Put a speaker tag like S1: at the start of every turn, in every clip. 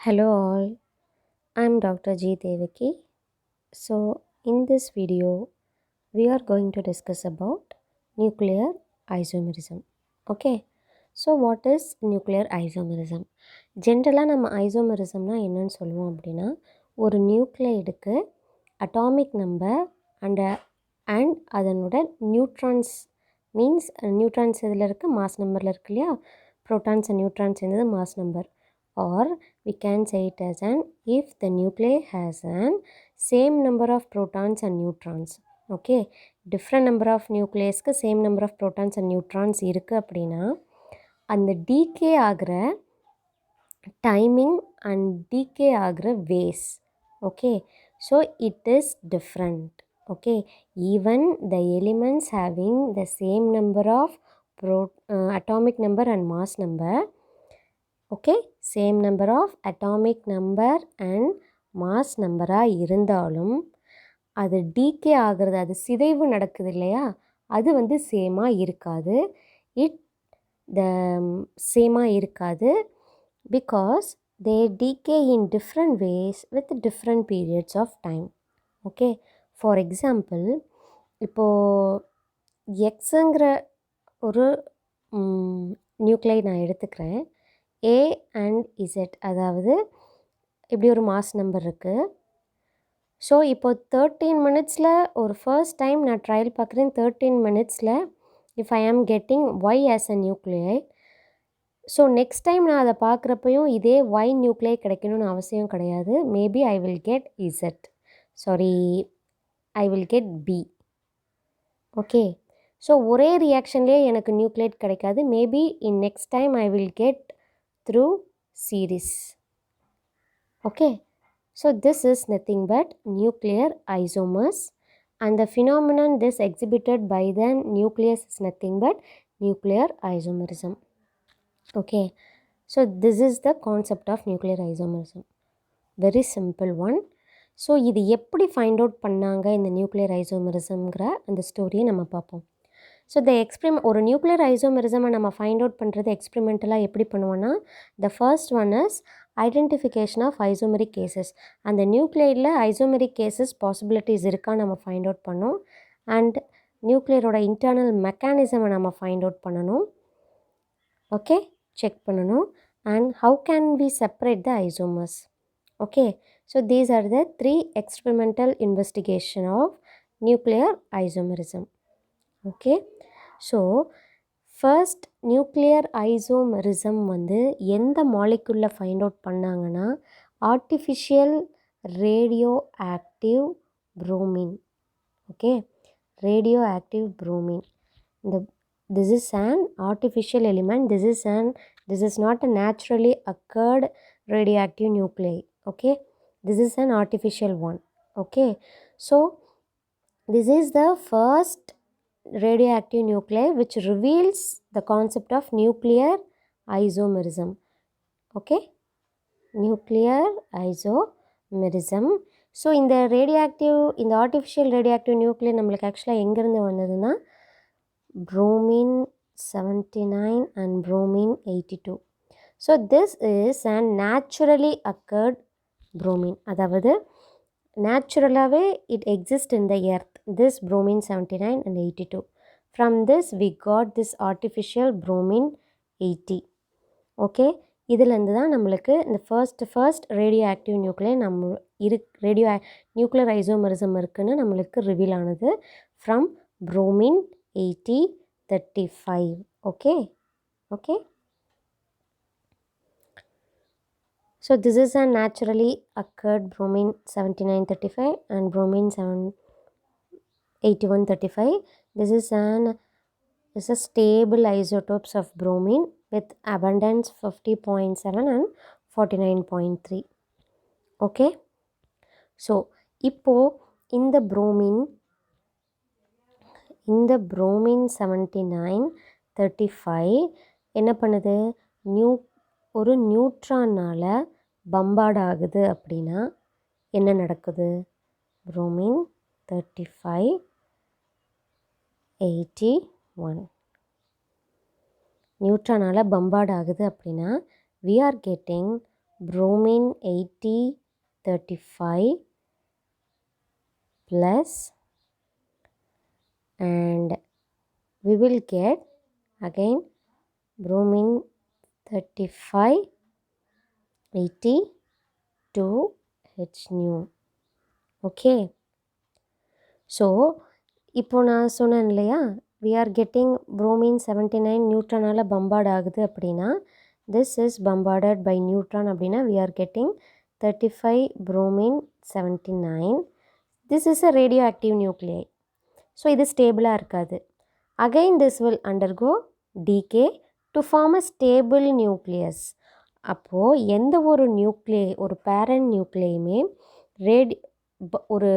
S1: Hello all, I'm Dr. G. Devaki. So in this video, we are going to discuss about nuclear isomerism. Okay, so what is nuclear isomerism? ஜென்ரலாக நம்ம ஐசோமெரிசம்னா என்னன்னு சொல்லுவோம் அப்படின்னா ஒரு நியூக்ளைடுக்கு atomic number and அதனோட neutrons means neutrons இதில் இருக்குது mass நம்பரில் இருக்கு இல்லையா ப்ரோட்டான்ஸ் அண்ட் நியூட்ரான்ஸ் என்னது mass number or we can say it as an if the nuclei has an same number of protons and neutrons. Okay, different number of nucleusக்கு same number of protons and neutrons இருக்குது அப்படின்னா அந்த decay ஆகிற timing and decay ஆகிற ways. Okay, so it is different. Okay, even the elements having the same number of atomic number and mass number, okay same number of atomic number and mass நம்பராக இருந்தாலும் அது decay ஆகிறது அது சிதைவு நடக்குது இல்லையா அது வந்து சேமாக இருக்காது சேமாக இருக்காது because they decay in different ways with different periods of time. Okay, for example இப்போது எக்ஸுங்கிற ஒரு நியூக்ளை நான் எடுத்துக்கிறேன். A அண்ட் Z, அதாவது இப்படி ஒரு மாஸ் நம்பர் இருக்குது. ஸோ இப்போது 13 மினிட்ஸில் ஒரு ஃபர்ஸ்ட் டைம் நான் ட்ரையல் பார்க்குறேன். 13 மினிட்ஸில் if I am getting Y as a நியூக்ளியை, ஸோ நெக்ஸ்ட் டைம் நான் அதை பார்க்குறப்பையும் இதே ஒய் நியூக்ளியை கிடைக்கணும்னு அவசியம் கிடையாது. Maybe I will get I will get B. Okay, so ஒரே ரியாக்ஷன்லேயே எனக்கு நியூக்ளியேட் கிடைக்காது. Maybe in next time I will get through series. Okay, so this is nothing but nuclear isomers, and the phenomenon this exhibited by the nucleus is nothing but nuclear isomerism. Okay, so this is the concept of nuclear isomerism, very simple one. So இது எப்படி find out பண்ணாங்க இந்த nuclear ஐசோமெரிசம்ங்கிற அந்த ஸ்டோரியை நம்ம பார்ப்போம். So ஒரு nuclear ஐசோமெரிசமை நம்ம ஃபைண்ட் அவுட் பண்ணுறது எக்ஸ்பெரிமெண்டலாக எப்படி பண்ணுவோன்னா, the first one is identification of isomeric cases. அந்த நியூக்ளியரில் ஐசோமெரிக் கேசஸ் பாசிபிலிட்டிஸ் இருக்கா நம்ம ஃபைண்ட் அவுட் பண்ணோம். அண்ட் நியூக்ளியரோட இன்டர்னல் மெக்கானிசமை நம்ம ஃபைண்ட் அவுட் பண்ணணும். ஓகே, செக் பண்ணணும். And how can we separate the isomers. Okay, so these are the 3 experimental investigation of nuclear isomerism. Okay, so first nuclear isomerism வந்து எந்த மாலிகுலில் ஃபைண்ட் அவுட் பண்ணாங்கன்னா artificial radioactive bromine. Okay, radioactive bromine. This is an artificial element. This is not a naturally occurred radioactive nuclei. Okay, this is an artificial one. Okay, so this is the first radioactive nuclei which reveals the concept of nuclear isomerism. Okay, nuclear isomerism. So இந்த artificial radioactive nuclear நம்மளுக்கு ஆக்சுவலாக எங்கேருந்து வந்ததுன்னா bromine 79 and bromine 82. So this is an naturally occurred bromine, அதாவது நேச்சுரலாகவே it exists in the earth, this bromine 79 and 82. From this we got this artificial bromine 80. Okay, இதிலேருந்து தான் நம்மளுக்கு இந்த first radio active nuclear nuclear isomerism இருக்குதுன்னு நம்மளுக்கு reveal ஆனது from bromine 8035. Okay, so this is a naturally occurred bromine 7935 and bromine 8135. This is a stable isotopes of bromine with abundance 50.7 and 49.3. Okay, so இப்போது இந்த bromine 7935 என்ன பண்ணுது, ஒரு நியூட்ரானால் bombard ஆகுது அப்படின்னா என்ன நடக்குது? bromine 3581 நியூட்ரானால் பம்பார்ட் ஆகுது அப்படின்னா we are getting bromine 8035 plus, and we will get again bromine 35 82 H nu. Okay, so இப்போ நான் சொன்னேன் இல்லையா, we are getting bromine 79 நியூட்ரானால் bombard ஆகுது அப்படின்னா, this is bombarded by neutron அப்படின்னா we are getting 35 bromine 79. this is a radioactive nuclei. So இது ஸ்டேபிளாக இருக்காது. again this will undergo decay to form a stable nucleus. அப்போது எந்த ஒரு ஒரு பேரண்ட் நியூக்ளியுமே ஒரு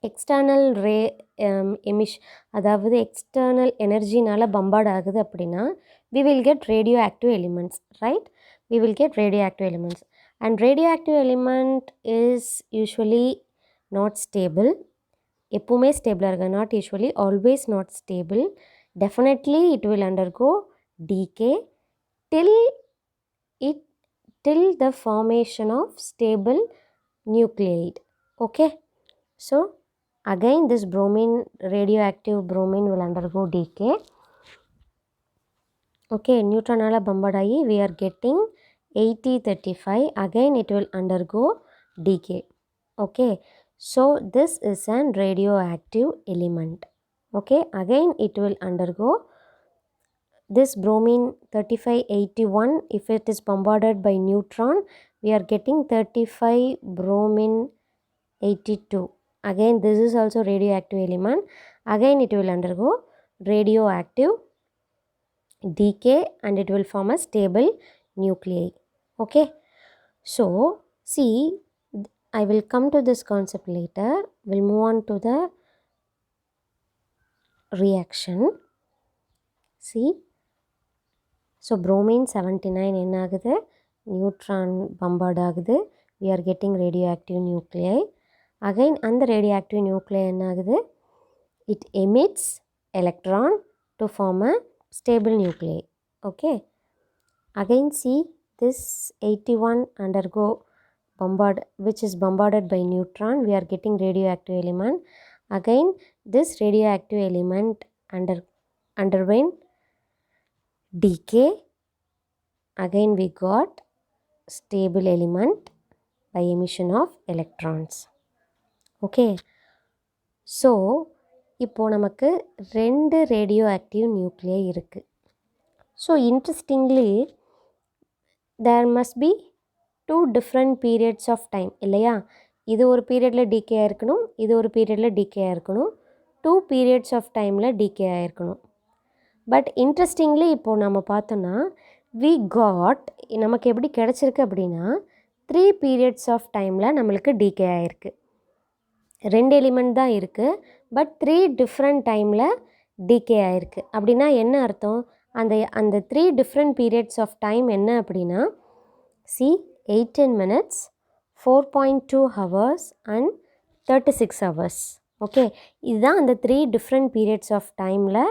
S1: எக்ஸ்டர்னல் அதாவது எக்ஸ்டர்னல் எனர்ஜினால் பம்பார்ட் ஆகுது அப்படின்னா we will get radioactive elements, right? we will get radioactive elements, and radioactive element is usually not stable. எப்பவுமே ஸ்டேபிளாக இருக்க, not usually, always not stable. definitely it will undergo decay till the formation of stable nucleide. Okay, so again this radioactive bromine will undergo decay. Okay, neutronala bombard ஆகி we are getting 8035. again it will undergo decay. Okay, so this is an radioactive element. Okay, again it will undergo this bromine 3581. if it is bombarded by neutron, we are getting 35 bromine 82. again this is also radioactive element. again it will undergo radioactive decay and it will form a stable nuclei. Okay, so see, I will come to this concept later. We'll move on to the reaction. See, so bromine 79 என்ன ஆகுது, neutron bombard ஆகுது, we are getting radioactive nuclei. again அந்த radioactive nuclei என்ன ஆகுது, it emits electron to form a stable nuclei. Okay, again see this 81 undergo which is bombarded by neutron, we are getting radioactive element. again this radioactive element underwent decay, again we got stable element by emission of electrons. Okay, so இப்போ நமக்கு ரெண்டு radioactive nuclei இருக்கு. so interestingly there must be two different periods of time இல்லையா, இது ஒரு பீரியடில் decay ஆகிருக்கணும், இது ஒரு பீரியடில் டிகே ஆகிருக்கணும், 2 periods of டைமில் டிகே ஆகிருக்கணும். பட் இன்ட்ரெஸ்டிங்லி இப்போது நம்ம பார்த்தோன்னா நமக்கு எப்படி கிடச்சிருக்கு அப்படின்னா 3 periods of டைமில் நம்மளுக்கு டிகே ஆகிருக்கு. 2 எலிமெண்ட் தான் இருக்குது, பட் 3 different டைமில் டிகே ஆகிருக்கு. அப்படின்னா என்ன அர்த்தம், அந்த 3 different periods of time என்ன அப்படின்னா, see 18 minutes, 4.2 hours and 36 hours. Okay, இதுதான் அந்த 3 different periods of டைமில்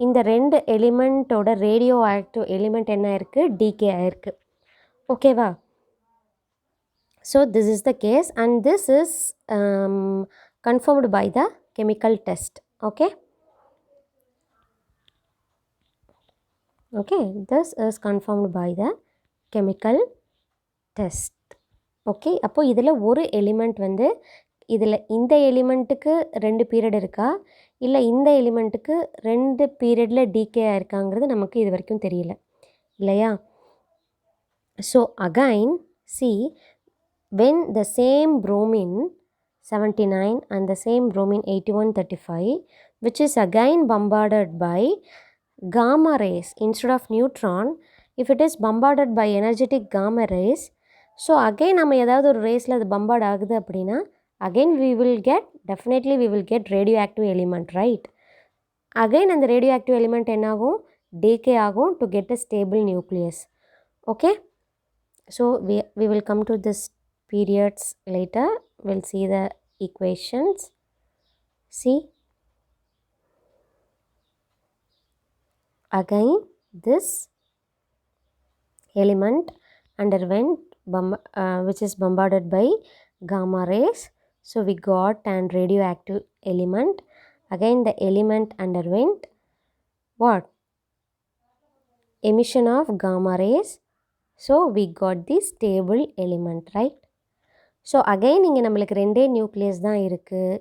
S1: இந்த 2 எலிமெண்ட்டோட ரேடியோ ஆக்டிவ் எலிமெண்ட் என்ன இருக்குது, டிகே ஆகிருக்கு. ஓகேவா, so this is the case and this is confirmed by the chemical test. Okay, this is confirmed by the chemical test. Okay, அப்போ இதில் ஒரு எலிமெண்ட் இதில் இந்த எலிமெண்ட்டுக்கு 2 பீரியட் இருக்கா, இல்லை இந்த எலிமெண்ட்டுக்கு 2 பீரியடில் டிகே ஆயிருக்காங்கிறது நமக்கு இது வரைக்கும் தெரியல இல்லையா. So again see, when the same bromine 79 and the same bromine 8135 which is again bombarded by gamma rays instead of neutron, if it is bombarded by energetic gamma rays, so again நம்ம ஏதாவது ஒரு ரேஸில் அது bombard ஆகுது அப்படின்னா again definitely we will get radioactive element, right? Again அந்த radioactive element என்னாகும், decay ஆகும் to get a stable nucleus. Okay, so we will come to this periods later. We'll see the equations. See, again this element underwent which is bombarded by gamma rays. So we got an radioactive element. Again the element underwent what? Emission of gamma rays. So we got the stable element, right? So again இங்கே நம்மளுக்கு ரெண்டே nucleus தான் இருக்குது.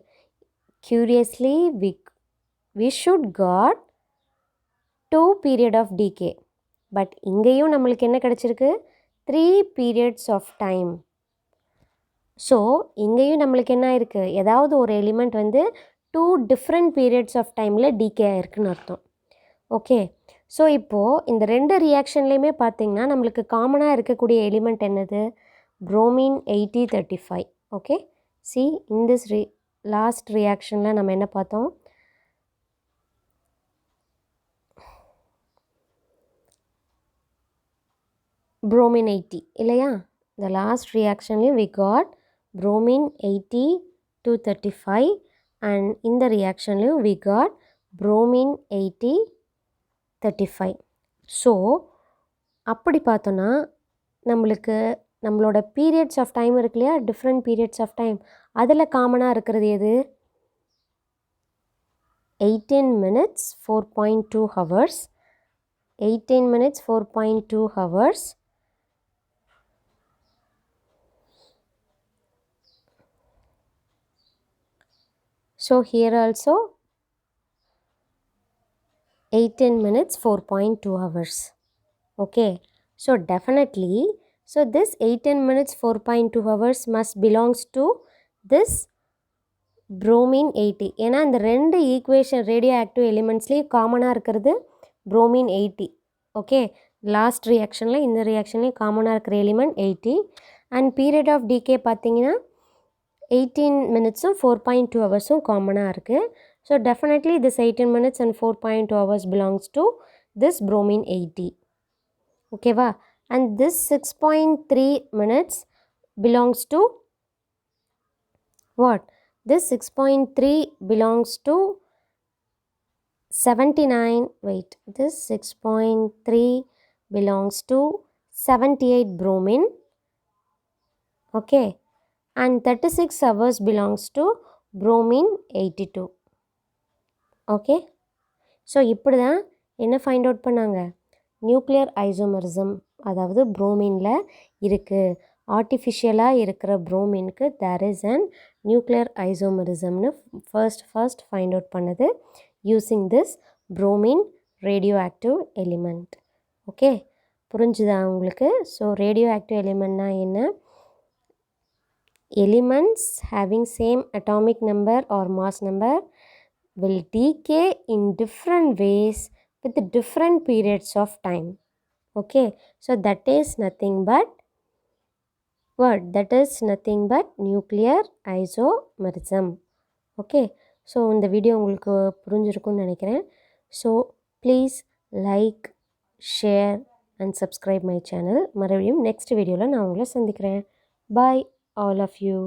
S1: க்யூரியஸ்லி we should got 2 period of decay. But இங்கேயும் நம்மளுக்கு என்ன கிடச்சிருக்கு? 3 periods of time. So இங்கேயும் நம்மளுக்கு என்ன இருக்குது? ஏதாவது ஒரு எலிமெண்ட் வந்து 2 different periods of timeல டீகே ஆயிருக்குன்னு அர்த்தம். ஓகே, ஸோ இப்போது இந்த ரெண்டு ரியாக்ஷன்லேயுமே பார்த்திங்கன்னா நம்மளுக்கு காமனாக இருக்கக்கூடிய எலிமெண்ட் என்னது? bromine 8035. Okay, see in this last ரியாக்ஷனில் நம்ம என்ன பார்த்தோம்? bromine 80 இல்லையா? the last reactionலையும் we got bromine 80-235 and இந்த ரியாக்ஷன்லையும் we got bromine 80-35. ஸோ அப்படி பார்த்தோன்னா நம்மளுக்கு நம்மளோட பீரியட்ஸ் ஆஃப் டைம் இருக்கு இல்லையா, டிஃப்ரெண்ட் பீரியட்ஸ் ஆஃப் டைம், அதில் காமனாக இருக்கிறது எது? 18 minutes 4.2 hours. 18 minutes 4.2 hours. So here also 18 minutes 4.2 hours. Okay, so definitely, so this 18 minutes 4.2 hours must belongs to this bromine 80. ஏன்னா இந்த ரெண்டு ஈக்குவேஷன் ரேடியோ ஆக்டிவ் எலிமெண்ட்ஸ்லேயும் காமனாக இருக்கிறது bromine 80. ஓகே, லாஸ்ட் ரியாக்ஷனில் இந்த ரியாக்ஷன்லேயும் காமனாக இருக்கிற element 80 and period of decay பார்த்தீங்கன்னா 18 மினிட்ஸும் 4.2 ஹவர்ஸும் காமனாக இருக்குது. So definitely this 18 minutes and 4.2 hours belongs to this bromine 80. ஓகேவா? and this 6.3 minutes belongs to what? This 6.3 belongs to 79, wait, this 6.3 belongs to 78 bromine. Okay, and 36 hours belongs to bromine 82. Okay, so இப்படி தான் என்ன find out பண்ணாங்க? Nuclear isomerism, அதாவது புரோமினில் இருக்குது, ஆர்டிஃபிஷியலாக இருக்கிற புரோமினுக்கு தேர் இஸ் அண்ட் நியூக்ளியர் ஐசோமரிசம்னு ஃபர்ஸ்ட் ஃபைண்ட் அவுட் பண்ணது using this bromine radio active element. Okay, புரிஞ்சுதா உங்களுக்கு? ஸோ ரேடியோ ஆக்டிவ் எலிமெண்ட்னா என்ன? Elements having same atomic number or mass number will decay in different ways with different periods of time. Okay, so that is nothing but what? That is nothing but nuclear isomerism. Okay, so இந்த video உங்களுக்கு புரிஞ்சிருக்கும்னு நினைக்கிறேன். So please like, share and subscribe my channel. மறுபடியும் next வீடியோவில் நான் உங்களை சந்திக்கிறேன். Bye all of you.